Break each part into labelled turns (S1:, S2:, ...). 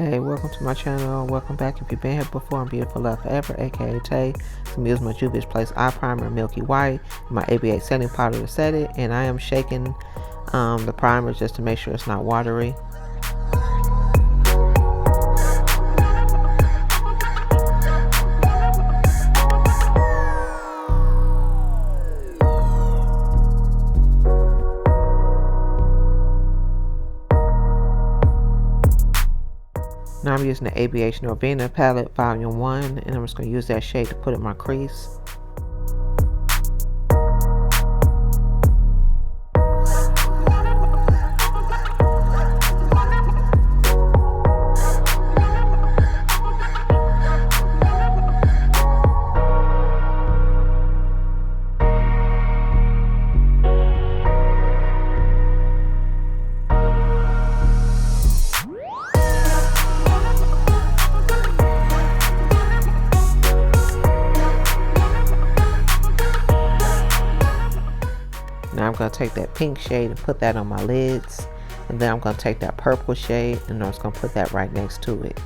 S1: Hey, welcome to my channel. Welcome back. If you've been here before, I'm Beautiful Love Forever, aka Tay. I'm using my Juvia's Place Eye Primer in Milky White, and my ABA setting powder to set it, and I am shaking the primer just to make sure it's not watery. Now I'm using the ABH Norvina palette, volume 1, and I'm just going to use that shade to put in my crease. Now I'm going to take that pink shade and put that on my lids. And then I'm going to take that purple shade and I'm just going to put that right next to it.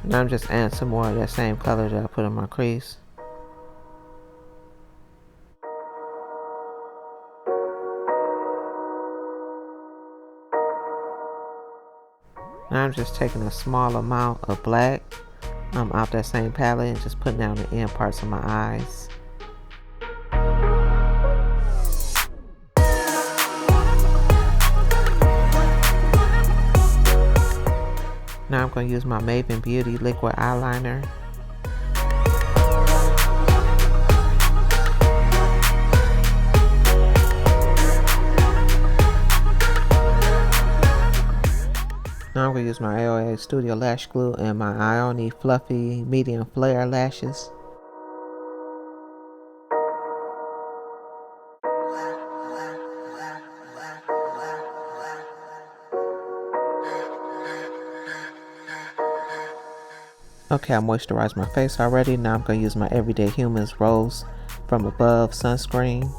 S1: Now I'm just adding some more of that same color that I put in my crease. Now I'm just taking a small amount of black off that same palette and just putting down the end parts of my eyes. Now I'm going to use my Maven Beauty liquid eyeliner. Now I'm going to use my AOA Studio Lash Glue and my Ioni Fluffy Medium Flare Lashes. Okay, I moisturized my face already. Now I'm going to use my Everyday Humans Rose from Above sunscreen.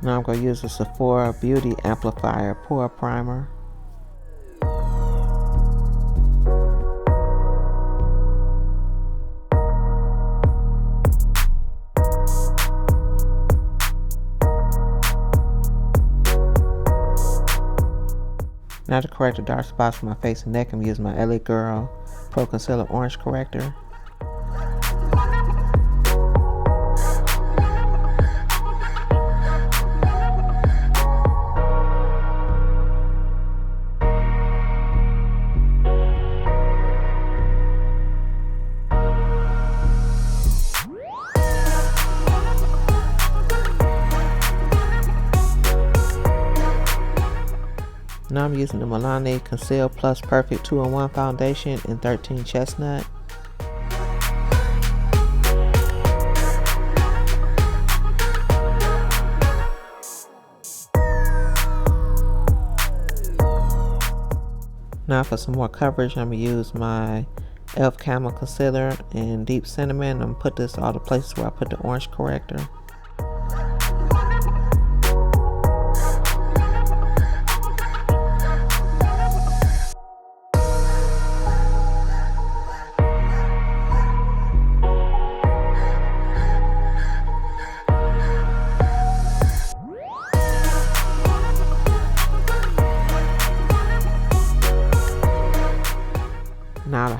S1: Now I'm going to use the Sephora Beauty Amplifier Pore Primer. Now to correct the dark spots on my face and neck, I'm using my LA Girl Pro Concealer Orange Corrector. Now I'm using the Milani Conceal Plus Perfect 2-in-1 Foundation in 13 Chestnut. Now for some more coverage, I'm going to use my e.l.f. Camo Concealer in Deep Cinnamon. I'm going to put this all the places where I put the orange corrector.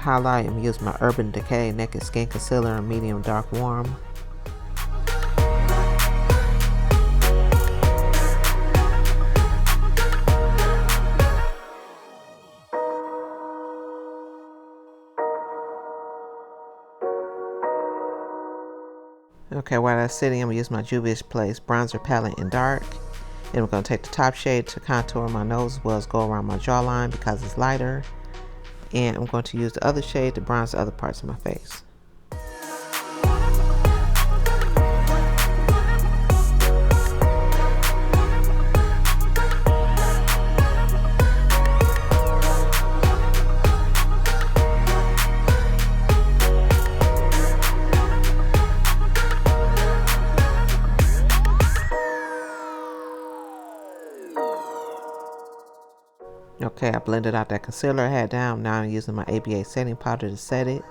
S1: highlight, I'm using my Urban Decay Naked Skin Concealer in Medium Dark Warm. Okay, while that's sitting, I'm going to use my Juvia's Place Bronzer Palette in Dark. And I'm going to take the top shade to contour my nose as well as go around my jawline because it's lighter. And I'm going to use the other shade to bronze the other parts of my face. Okay, I blended out that concealer I had down. Now I'm using my ABA setting powder to set it.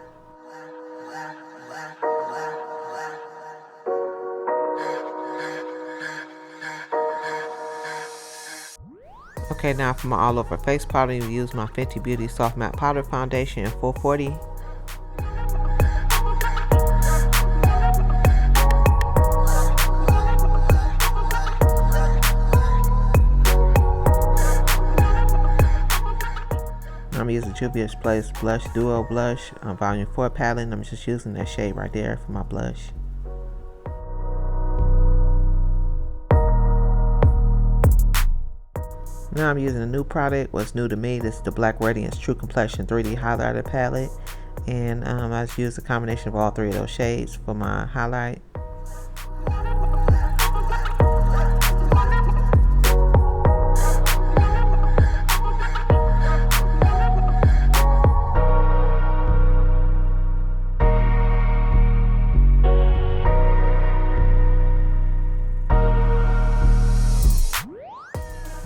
S1: Okay, now for my all over face powder, you use my Fenty Beauty Soft Matte Powder Foundation in 440. I'm using Juvia's Place Blush Duo Blush Volume 4 palette, and I'm just using that shade right there for my blush. Now I'm using a new product. What's new to me, this is the Black Radiance True Complexion 3D Highlighter Palette. And I just used a combination of all three of those shades for my highlight.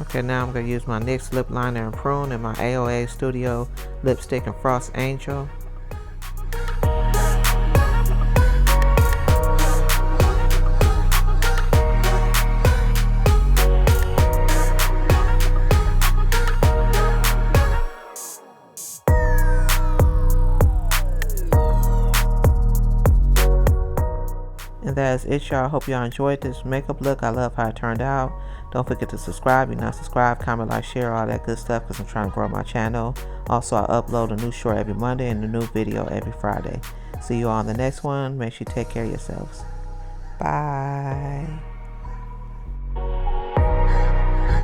S1: Okay, now I'm going to use my NYX Lip Liner and Prune and my AOA Studio Lipstick and Frost Angel. And that is it, y'all. Hope y'all enjoyed this makeup look. I love how it turned out. Don't forget to subscribe. If you're not subscribed, comment, like, share, all that good stuff because I'm trying to grow my channel. Also, I upload a new short every Monday and a new video every Friday. See you all on the next one. Make sure you take care of yourselves. Bye.